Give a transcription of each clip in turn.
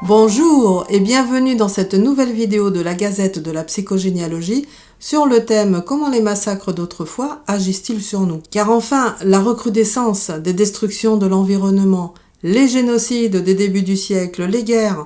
Bonjour et bienvenue dans cette nouvelle vidéo de la Gazette de la psychogénéalogie sur le thème « Comment les massacres d'autrefois agissent-ils sur nous ?» Car enfin, la recrudescence des destructions de l'environnement, les génocides des débuts du siècle, les guerres,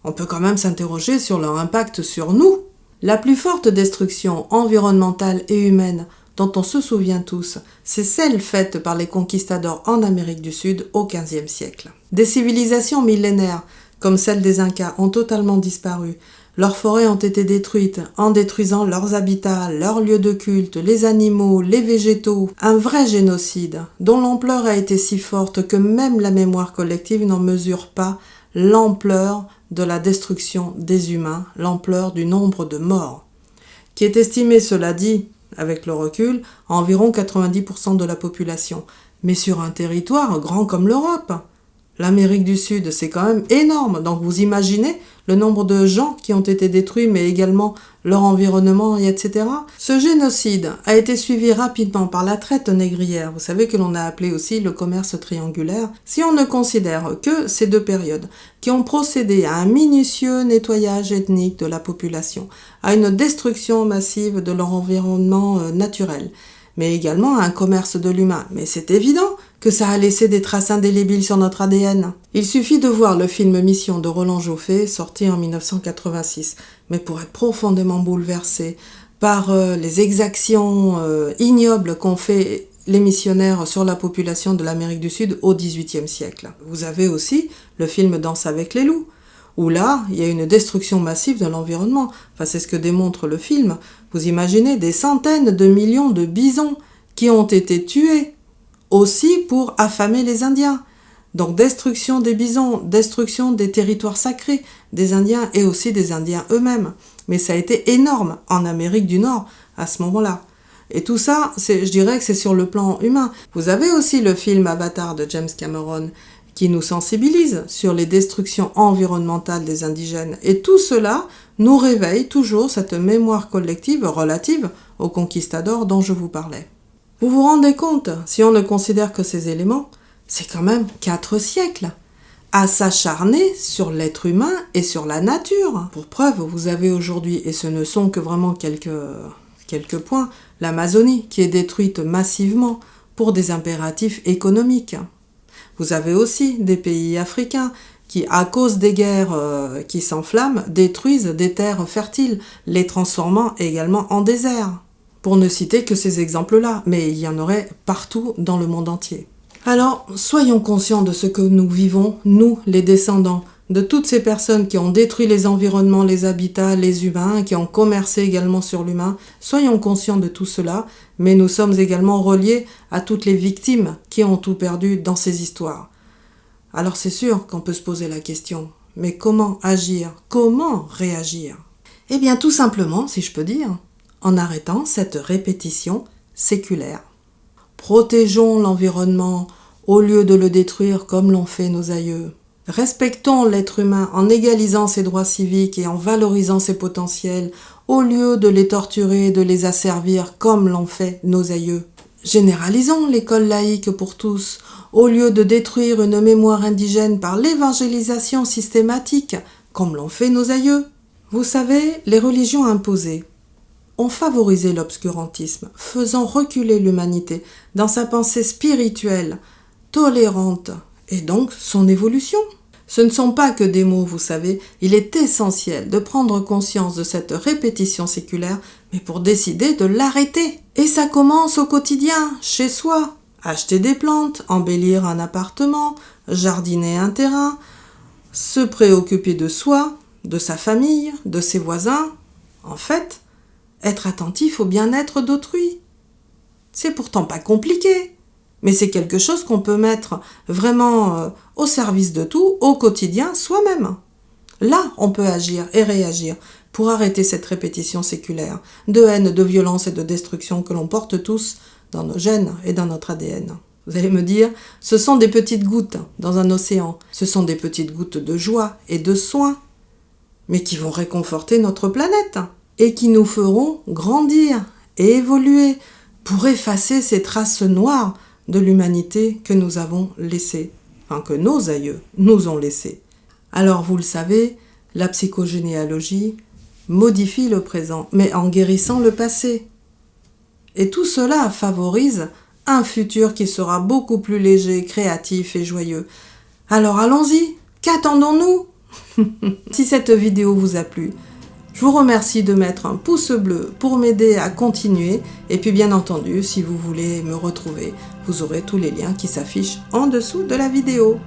on peut quand même s'interroger sur leur impact sur nous. La plus forte destruction environnementale et humaine dont on se souvient tous, c'est celle faite par les conquistadors en Amérique du Sud au XVe siècle. Des civilisations millénaires, comme celle des Incas, ont totalement disparu. Leurs forêts ont été détruites en détruisant leurs habitats, leurs lieux de culte, les animaux, les végétaux. Un vrai génocide dont l'ampleur a été si forte que même la mémoire collective n'en mesure pas l'ampleur de la destruction des humains, l'ampleur du nombre de morts, qui est estimé, cela dit, avec le recul, à environ 90% de la population, mais sur un territoire grand comme l'Europe. L'Amérique du Sud, c'est quand même énorme, donc vous imaginez le nombre de gens qui ont été détruits, mais également leur environnement, etc. Ce génocide a été suivi rapidement par la traite négrière, vous savez que l'on a appelé aussi le commerce triangulaire, si on ne considère que ces deux périodes, qui ont procédé à un minutieux nettoyage ethnique de la population, à une destruction massive de leur environnement naturel, mais également à un commerce de l'humain. Mais c'est évident que ça a laissé des traces indélébiles sur notre ADN. Il suffit de voir le film Mission de Roland Joffé, sorti en 1986, mais pour être profondément bouleversé par les exactions ignobles qu'ont fait les missionnaires sur la population de l'Amérique du Sud au XVIIIe siècle. Vous avez aussi le film Danse avec les loups, où là, il y a une destruction massive de l'environnement. Enfin, c'est ce que démontre le film. Vous imaginez des centaines de millions de bisons qui ont été tués, aussi pour affamer les Indiens. Donc destruction des bisons, destruction des territoires sacrés des Indiens et aussi des Indiens eux-mêmes. Mais ça a été énorme en Amérique du Nord à ce moment-là. Et tout ça, je dirais que c'est sur le plan humain. Vous avez aussi le film Avatar de James Cameron qui nous sensibilise sur les destructions environnementales des indigènes. Et tout cela nous réveille toujours cette mémoire collective relative aux conquistadors dont je vous parlais. Vous vous rendez compte, si on ne considère que ces éléments, c'est quand même 4 siècles à s'acharner sur l'être humain et sur la nature. Pour preuve, vous avez aujourd'hui, et ce ne sont que vraiment quelques points, l'Amazonie qui est détruite massivement pour des impératifs économiques. Vous avez aussi des pays africains qui, à cause des guerres qui s'enflamment, détruisent des terres fertiles, les transformant également en désert. Pour ne citer que ces exemples-là, mais il y en aurait partout dans le monde entier. Alors, soyons conscients de ce que nous vivons, nous, les descendants, de toutes ces personnes qui ont détruit les environnements, les habitats, les humains, qui ont commercé également sur l'humain. Soyons conscients de tout cela, mais nous sommes également reliés à toutes les victimes qui ont tout perdu dans ces histoires. Alors c'est sûr qu'on peut se poser la question, mais comment agir? Comment réagir? Eh bien tout simplement, si je peux dire, en arrêtant cette répétition séculaire. Protégeons l'environnement au lieu de le détruire comme l'ont fait nos aïeux. Respectons l'être humain en égalisant ses droits civiques et en valorisant ses potentiels au lieu de les torturer et de les asservir comme l'ont fait nos aïeux. Généralisons l'école laïque pour tous au lieu de détruire une mémoire indigène par l'évangélisation systématique comme l'ont fait nos aïeux. Vous savez, les religions imposées ont favorisé l'obscurantisme, faisant reculer l'humanité dans sa pensée spirituelle, tolérante, et donc son évolution. Ce ne sont pas que des mots, vous savez, il est essentiel de prendre conscience de cette répétition séculaire, mais pour décider de l'arrêter. Et ça commence au quotidien, chez soi. Acheter des plantes, embellir un appartement, jardiner un terrain, se préoccuper de soi, de sa famille, de ses voisins. En fait, être attentif au bien-être d'autrui. C'est pourtant pas compliqué, mais c'est quelque chose qu'on peut mettre vraiment au service de tout, au quotidien, soi-même. Là, on peut agir et réagir pour arrêter cette répétition séculaire de haine, de violence et de destruction que l'on porte tous dans nos gènes et dans notre ADN. Vous allez me dire, ce sont des petites gouttes dans un océan, ce sont des petites gouttes de joie et de soin, mais qui vont réconforter notre planète et qui nous feront grandir et évoluer pour effacer ces traces noires de l'humanité que nous avons laissées, enfin que nos aïeux nous ont laissées. Alors vous le savez, la psychogénéalogie modifie le présent, mais en guérissant le passé. Et tout cela favorise un futur qui sera beaucoup plus léger, créatif et joyeux. Alors allons-y, qu'attendons-nous? Si cette vidéo vous a plu, je vous remercie de mettre un pouce bleu pour m'aider à continuer. Et puis bien entendu, si vous voulez me retrouver, vous aurez tous les liens qui s'affichent en dessous de la vidéo.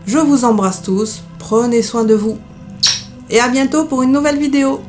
Je vous embrasse tous, prenez soin de vous. Et à bientôt pour une nouvelle vidéo.